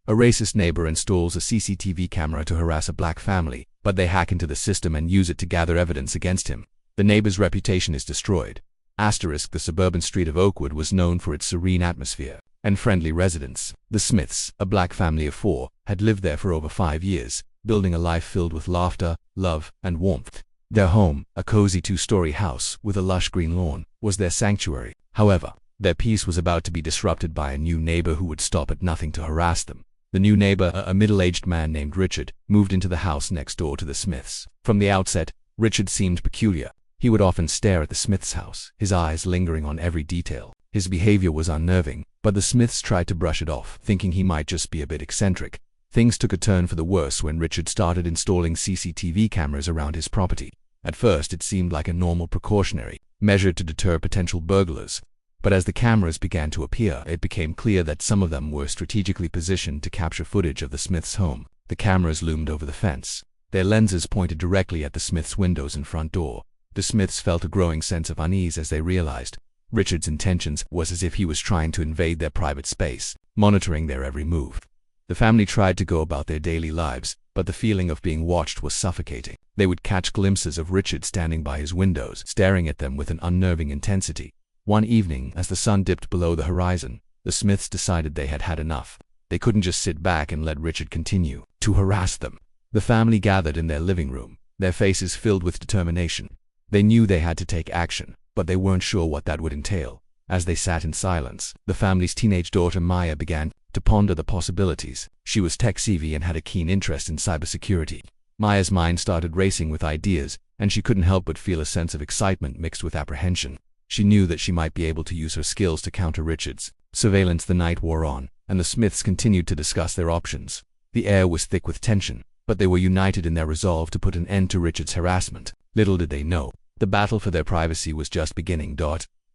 A racist neighbor installs a CCTV camera to harass a black family, but they hack into the system and use it to gather evidence against him. The neighbor's reputation is destroyed. Asterisk, the suburban street of Oakwood was known for its serene atmosphere and friendly residents. The Smiths, a black family of 4, had lived there for over 5 years, building a life filled with laughter, love, and warmth. Their home, a cozy 2-story house with a lush green lawn, was their sanctuary. However, their peace was about to be disrupted by a new neighbor who would stop at nothing to harass them. The new neighbor, a middle-aged man named Richard, moved into the house next door to the Smiths. From the outset, Richard seemed peculiar. He would often stare at the Smiths' house, his eyes lingering on every detail. His behavior was unnerving, but the Smiths tried to brush it off, thinking he might just be a bit eccentric. Things took a turn for the worse when Richard started installing CCTV cameras around his property. At first, it seemed like a normal precautionary measure to deter potential burglars. But as the cameras began to appear, it became clear that some of them were strategically positioned to capture footage of the Smiths' home. The cameras loomed over the fence. Their lenses pointed directly at the Smiths' windows and front door. The Smiths felt a growing sense of unease as they realized Richard's intentions was as if he was trying to invade their private space, monitoring their every move. The family tried to go about their daily lives, but the feeling of being watched was suffocating. They would catch glimpses of Richard standing by his windows, staring at them with an unnerving intensity. One evening, as the sun dipped below the horizon, the Smiths decided they had had enough. They couldn't just sit back and let Richard continue to harass them. The family gathered in their living room, their faces filled with determination. They knew they had to take action, but they weren't sure what that would entail. As they sat in silence, the family's teenage daughter Maya began to ponder the possibilities. She was tech-savvy and had a keen interest in cybersecurity. Maya's mind started racing with ideas, and she couldn't help but feel a sense of excitement mixed with apprehension. She knew that she might be able to use her skills to counter Richard's surveillance. The night wore on, and the Smiths continued to discuss their options. The air was thick with tension, but they were united in their resolve to put an end to Richard's harassment. Little did they know, the battle for their privacy was just beginning.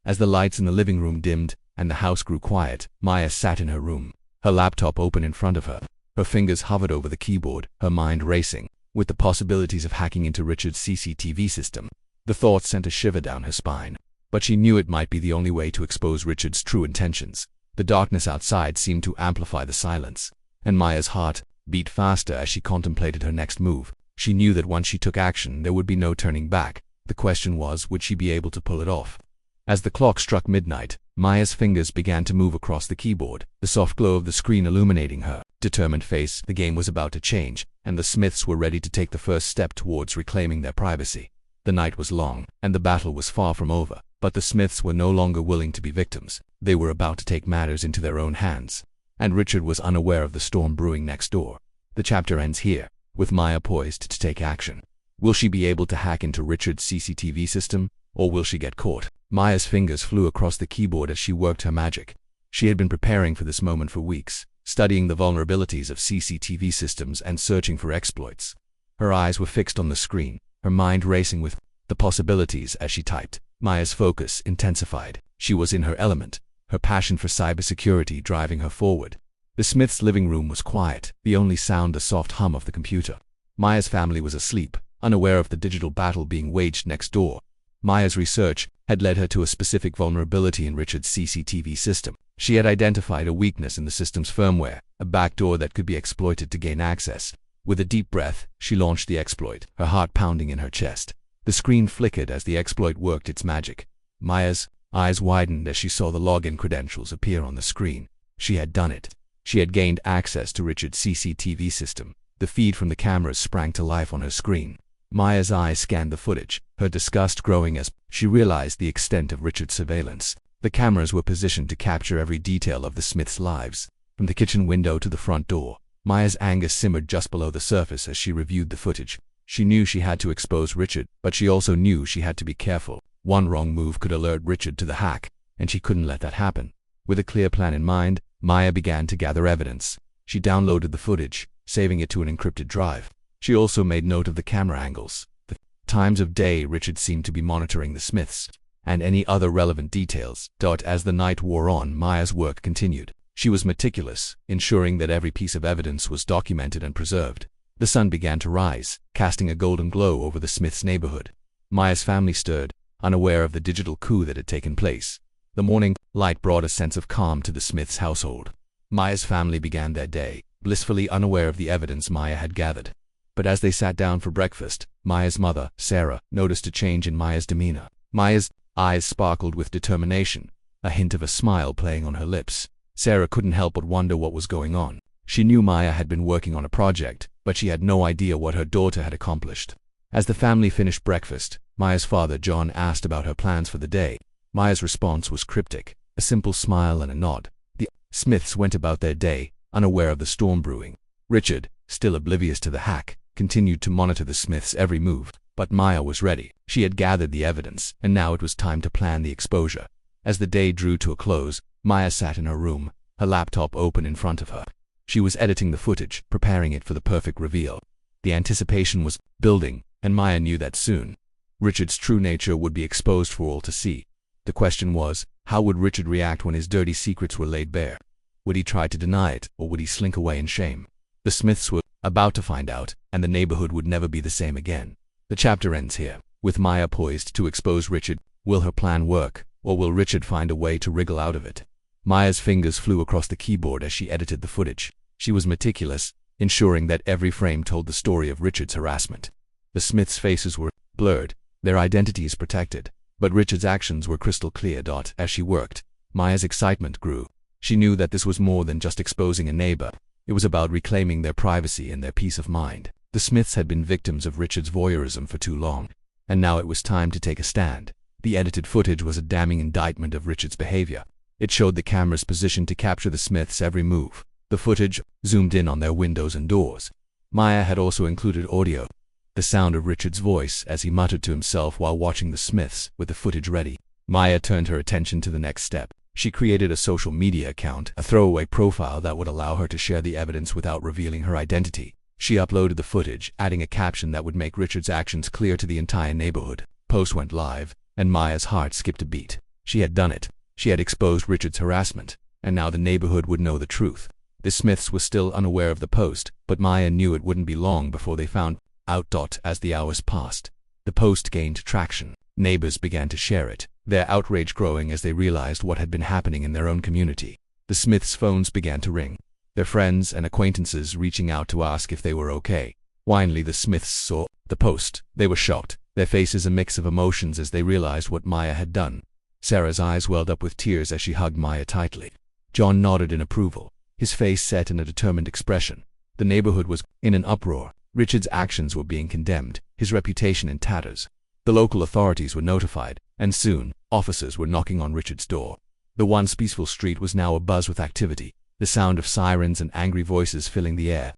As the lights in the living room dimmed and the house grew quiet, Maya sat in her room, her laptop open in front of her. Her fingers hovered over the keyboard, her mind racing with the possibilities of hacking into Richard's CCTV system. The thought sent a shiver down her spine, but she knew it might be the only way to expose Richard's true intentions. The darkness outside seemed to amplify the silence, and Maya's heart beat faster as she contemplated her next move. She knew that once she took action, there would be no turning back. The question was, would she be able to pull it off? As the clock struck midnight, Maya's fingers began to move across the keyboard, the soft glow of the screen illuminating her determined face. The game was about to change, and the Smiths were ready to take the first step towards reclaiming their privacy. The night was long, and the battle was far from over, but the Smiths were no longer willing to be victims. They were about to take matters into their own hands, and Richard was unaware of the storm brewing next door. The chapter ends here, with Maya poised to take action. Will she be able to hack into Richard's CCTV system, or will she get caught? Maya's fingers flew across the keyboard as she worked her magic. She had been preparing for this moment for weeks, studying the vulnerabilities of CCTV systems and searching for exploits. Her eyes were fixed on the screen, her mind racing with the possibilities as she typed. Maya's focus intensified. She was in her element, her passion for cybersecurity driving her forward. The Smiths' living room was quiet, the only sound the soft hum of the computer. Maya's family was asleep, unaware of the digital battle being waged next door. Maya's research had led her to a specific vulnerability in Richard's CCTV system. She had identified a weakness in the system's firmware, a backdoor that could be exploited to gain access. With a deep breath, she launched the exploit, her heart pounding in her chest. The screen flickered as the exploit worked its magic. Maya's eyes widened as she saw the login credentials appear on the screen. She had done it. She had gained access to Richard's CCTV system. The feed from the cameras sprang to life on her screen. Maya's eyes scanned the footage, her disgust growing as she realized the extent of Richard's surveillance. The cameras were positioned to capture every detail of the Smiths' lives, from the kitchen window to the front door. Maya's anger simmered just below the surface as she reviewed the footage. She knew she had to expose Richard, but she also knew she had to be careful. One wrong move could alert Richard to the hack, and she couldn't let that happen. With a clear plan in mind, Maya began to gather evidence. She downloaded the footage, saving it to an encrypted drive. She also made note of the camera angles, the times of day Richard seemed to be monitoring the Smiths, and any other relevant details. As the night wore on, Maya's work continued. She was meticulous, ensuring that every piece of evidence was documented and preserved. The sun began to rise, casting a golden glow over the Smiths' neighborhood. Maya's family stirred, unaware of the digital coup that had taken place. The morning light brought a sense of calm to the Smiths' household. Maya's family began their day blissfully unaware of the evidence Maya had gathered. But as they sat down for breakfast, Maya's mother, Sarah, noticed a change in Maya's demeanor. Maya's eyes sparkled with determination, a hint of a smile playing on her lips. Sarah couldn't help but wonder what was going on. She knew Maya had been working on a project, but she had no idea what her daughter had accomplished. As the family finished breakfast, Maya's father, John, asked about her plans for the day. Maya's response was cryptic, a simple smile and a nod. The Smiths went about their day, unaware of the storm brewing. Richard, still oblivious to the hack, continued to monitor the Smiths' every move, but Maya was ready. She had gathered the evidence, and now it was time to plan the exposure. As the day drew to a close, Maya sat in her room, her laptop open in front of her. She was editing the footage, preparing it for the perfect reveal. The anticipation was building, and Maya knew that soon Richard's true nature would be exposed for all to see. The question was, how would Richard react when his dirty secrets were laid bare? Would he try to deny it, or would he slink away in shame? The Smiths were about to find out, and the neighborhood would never be the same again. The chapter ends here, with Maya poised to expose Richard. Will her plan work, or will Richard find a way to wriggle out of it? Maya's fingers flew across the keyboard as she edited the footage. She was meticulous, ensuring that every frame told the story of Richard's harassment. The Smiths' faces were blurred, their identities protected, but Richard's actions were crystal clear. As she worked, Maya's excitement grew. She knew that this was more than just exposing a neighbor. It was about reclaiming their privacy and their peace of mind. The Smiths had been victims of Richard's voyeurism for too long, and now it was time to take a stand. The edited footage was a damning indictment of Richard's behavior. It showed the camera's position to capture the Smiths' every move. The footage zoomed in on their windows and doors. Maya had also included audio, the sound of Richard's voice as he muttered to himself while watching the Smiths. With the footage ready, Maya turned her attention to the next step. She created a social media account, a throwaway profile that would allow her to share the evidence without revealing her identity. She uploaded the footage, adding a caption that would make Richard's actions clear to the entire neighborhood. Post went live, and Maya's heart skipped a beat. She had done it. She had exposed Richard's harassment, and now the neighborhood would know the truth. The Smiths were still unaware of the post, but Maya knew it wouldn't be long before they found out. As the hours passed, the post gained traction. Neighbors began to share it, their outrage growing as they realized what had been happening in their own community. The Smiths' phones began to ring, their friends and acquaintances reaching out to ask if they were okay. Finally, the Smiths saw the post. They were shocked, their faces a mix of emotions as they realized what Maya had done. Sarah's eyes welled up with tears as she hugged Maya tightly. John nodded in approval, his face set in a determined expression. The neighborhood was in an uproar. Richard's actions were being condemned, his reputation in tatters. The local authorities were notified, and soon, officers were knocking on Richard's door. The once peaceful street was now abuzz with activity, the sound of sirens and angry voices filling the air.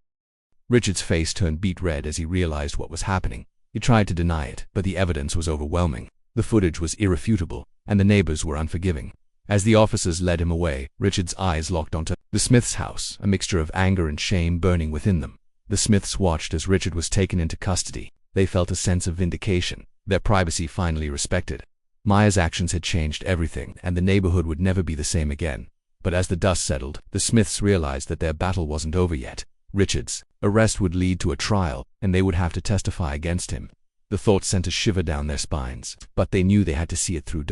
Richard's face turned beet red as he realized what was happening. He tried to deny it, but the evidence was overwhelming. The footage was irrefutable, and the neighbors were unforgiving. As the officers led him away, Richard's eyes locked onto the Smiths' house, a mixture of anger and shame burning within them. The Smiths watched as Richard was taken into custody. They felt a sense of vindication, their privacy finally respected. Maya's actions had changed everything, and the neighborhood would never be the same again. But as the dust settled, the Smiths realized that their battle wasn't over yet. Richard's arrest would lead to a trial, and they would have to testify against him. The thought sent a shiver down their spines, but they knew they had to see it through.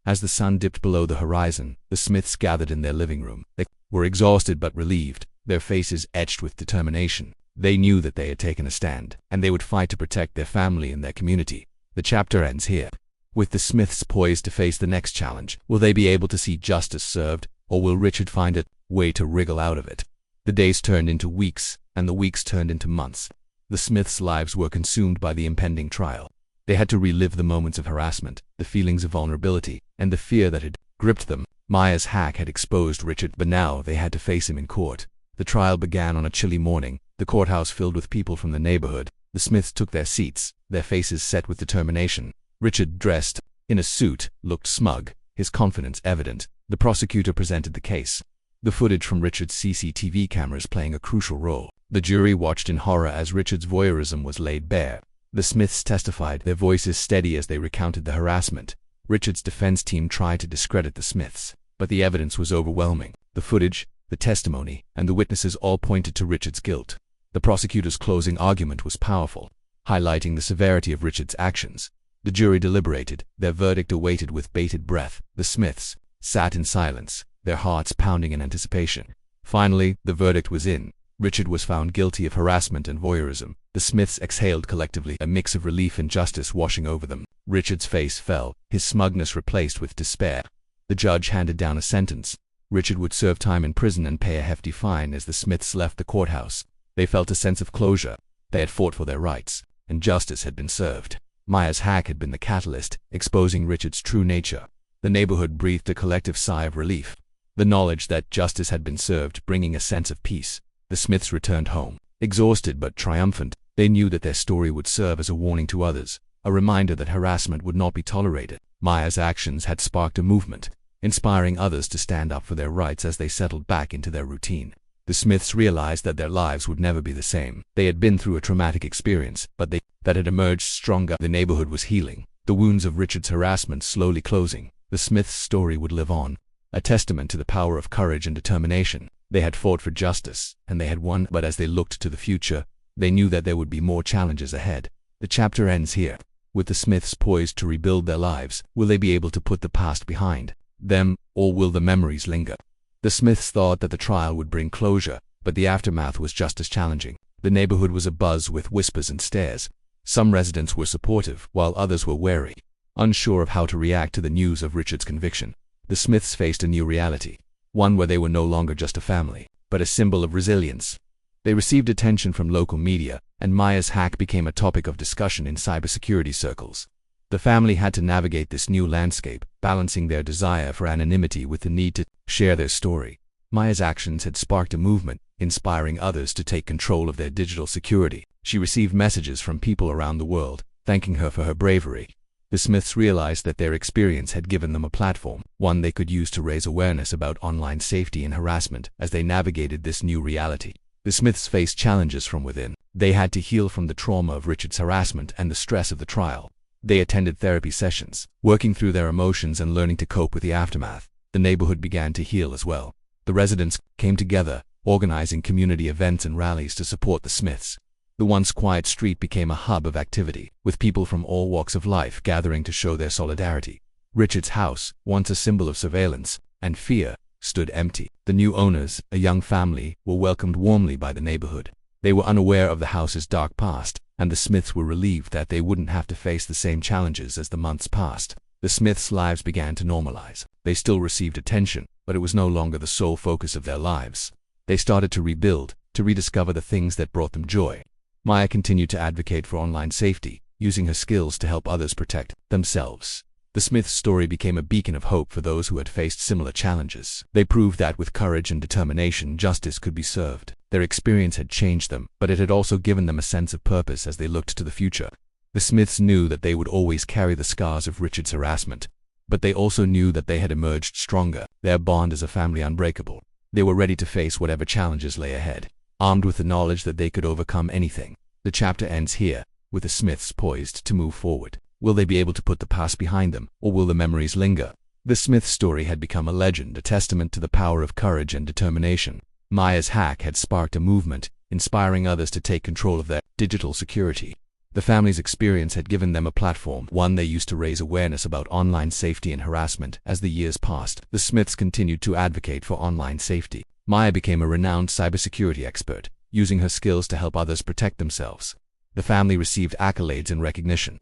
As the sun dipped below the horizon, the Smiths gathered in their living room. They were exhausted but relieved, their faces etched with determination. They knew that they had taken a stand, and they would fight to protect their family and their community. The chapter ends here, with the Smiths poised to face the next challenge. Will they be able to see justice served, or will Richard find a way to wriggle out of it? The days turned into weeks, and the weeks turned into months. The Smiths' lives were consumed by the impending trial. They had to relive the moments of harassment, the feelings of vulnerability, and the fear that had gripped them. Maya's hack had exposed Richard, but now they had to face him in court. The trial began on a chilly morning, the courthouse filled with people from the neighborhood. The Smiths took their seats, their faces set with determination. Richard, dressed in a suit, looked smug, his confidence evident. The prosecutor presented the case, the footage from Richard's CCTV cameras playing a crucial role. The jury watched in horror as Richard's voyeurism was laid bare. The Smiths testified, their voices steady as they recounted the harassment. Richard's defense team tried to discredit the Smiths, but the evidence was overwhelming. The footage, the testimony, and the witnesses all pointed to Richard's guilt. The prosecutor's closing argument was powerful, highlighting the severity of Richard's actions. The jury deliberated, their verdict awaited with bated breath. The Smiths sat in silence, their hearts pounding in anticipation. Finally, the verdict was in. Richard was found guilty of harassment and voyeurism. The Smiths exhaled collectively, a mix of relief and justice washing over them. Richard's face fell, his smugness replaced with despair. The judge handed down a sentence. Richard would serve time in prison and pay a hefty fine. As the Smiths left the courthouse, they felt a sense of closure. They had fought for their rights, and justice had been served. Maya's hack had been the catalyst, exposing Richard's true nature. The neighborhood breathed a collective sigh of relief. The knowledge that justice had been served, bringing a sense of peace. The Smiths returned home, exhausted but triumphant. They knew that their story would serve as a warning to others, a reminder that harassment would not be tolerated. Maya's actions had sparked a movement, inspiring others to stand up for their rights as they settled back into their routine. The Smiths realized that their lives would never be the same. They had been through a traumatic experience, but they had emerged stronger. The neighborhood was healing, the wounds of Richard's harassment slowly closing. The Smiths' story would live on, a testament to the power of courage and determination. They had fought for justice, and they had won, but as they looked to the future, they knew that there would be more challenges ahead. The chapter ends here, with the Smiths poised to rebuild their lives. Will they be able to put the past behind them, or will the memories linger? The Smiths thought that the trial would bring closure, but the aftermath was just as challenging. The neighborhood was abuzz with whispers and stares. Some residents were supportive, while others were wary, unsure of how to react to the news of Richard's conviction. The Smiths faced a new reality, one where they were no longer just a family, but a symbol of resilience. They received attention from local media, and Maya's hack became a topic of discussion in cybersecurity circles. The family had to navigate this new landscape, balancing their desire for anonymity with the need to share their story. Maya's actions had sparked a movement, inspiring others to take control of their digital security. She received messages from people around the world, thanking her for her bravery. The Smiths realized that their experience had given them a platform, one they could use to raise awareness about online safety and harassment. As they navigated this new reality, the Smiths faced challenges from within. They had to heal from the trauma of Richard's harassment and the stress of the trial. They attended therapy sessions, working through their emotions and learning to cope with the aftermath. The neighborhood began to heal as well. The residents came together, organizing community events and rallies to support the Smiths. The once quiet street became a hub of activity, with people from all walks of life gathering to show their solidarity. Richard's house, once a symbol of surveillance and fear, stood empty. The new owners, a young family, were welcomed warmly by the neighborhood. They were unaware of the house's dark past, and the Smiths were relieved that they wouldn't have to face the same challenges as the months passed. The Smiths' lives began to normalize. They still received attention, but it was no longer the sole focus of their lives. They started to rebuild, to rediscover the things that brought them joy. Maya continued to advocate for online safety, using her skills to help others protect themselves. The Smiths' story became a beacon of hope for those who had faced similar challenges. They proved that with courage and determination, justice could be served. Their experience had changed them, but it had also given them a sense of purpose as they looked to the future. The Smiths knew that they would always carry the scars of Richard's harassment, but they also knew that they had emerged stronger, their bond as a family unbreakable. They were ready to face whatever challenges lay ahead, armed with the knowledge that they could overcome anything. The chapter ends here, with the Smiths poised to move forward. Will they be able to put the past behind them, or will the memories linger? The Smiths story had become a legend, a testament to the power of courage and determination. Maya's hack had sparked a movement, inspiring others to take control of their digital security. The family's experience had given them a platform, one they used to raise awareness about online safety and harassment. As the years passed, the Smiths continued to advocate for online safety. Maya became a renowned cybersecurity expert, using her skills to help others protect themselves. The family received accolades and recognition,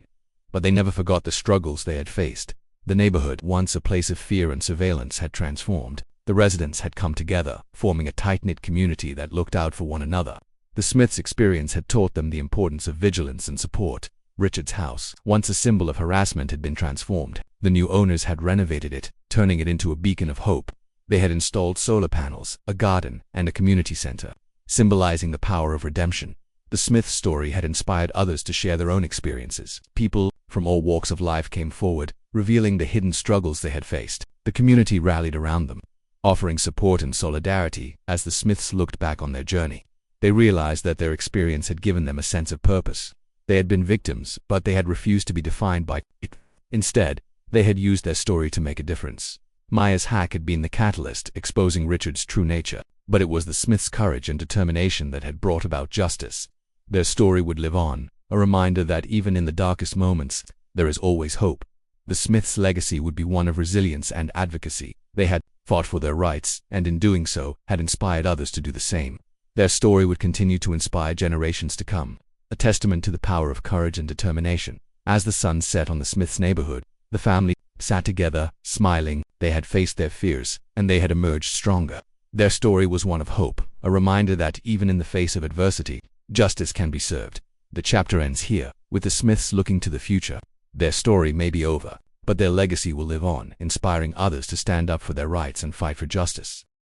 but they never forgot the struggles they had faced. The neighborhood, once a place of fear and surveillance, had transformed. The residents had come together, forming a tight-knit community that looked out for one another. The Smiths' experience had taught them the importance of vigilance and support. Richard's house, once a symbol of harassment, had been transformed. The new owners had renovated it, turning it into a beacon of hope. They had installed solar panels, a garden, and a community center, symbolizing the power of redemption. The Smiths' story had inspired others to share their own experiences. People from all walks of life came forward, revealing the hidden struggles they had faced. The community rallied around them, offering support and solidarity. As the Smiths looked back on their journey, they realized that their experience had given them a sense of purpose. They had been victims, but they had refused to be defined by it. Instead, they had used their story to make a difference. Maya's hack had been the catalyst, exposing Richard's true nature, but it was the Smiths' courage and determination that had brought about justice. Their story would live on, a reminder that even in the darkest moments, there is always hope. The Smiths' legacy would be one of resilience and advocacy. They had fought for their rights, and in doing so, had inspired others to do the same. Their story would continue to inspire generations to come, a testament to the power of courage and determination. As the sun set on the Smiths' neighborhood, the family sat together, smiling. They had faced their fears, and they had emerged stronger. Their story was one of hope, a reminder that even in the face of adversity, justice can be served. The chapter ends here, with the Smiths looking to the future. Their story may be over, but their legacy will live on, inspiring others to stand up for their rights and fight for justice.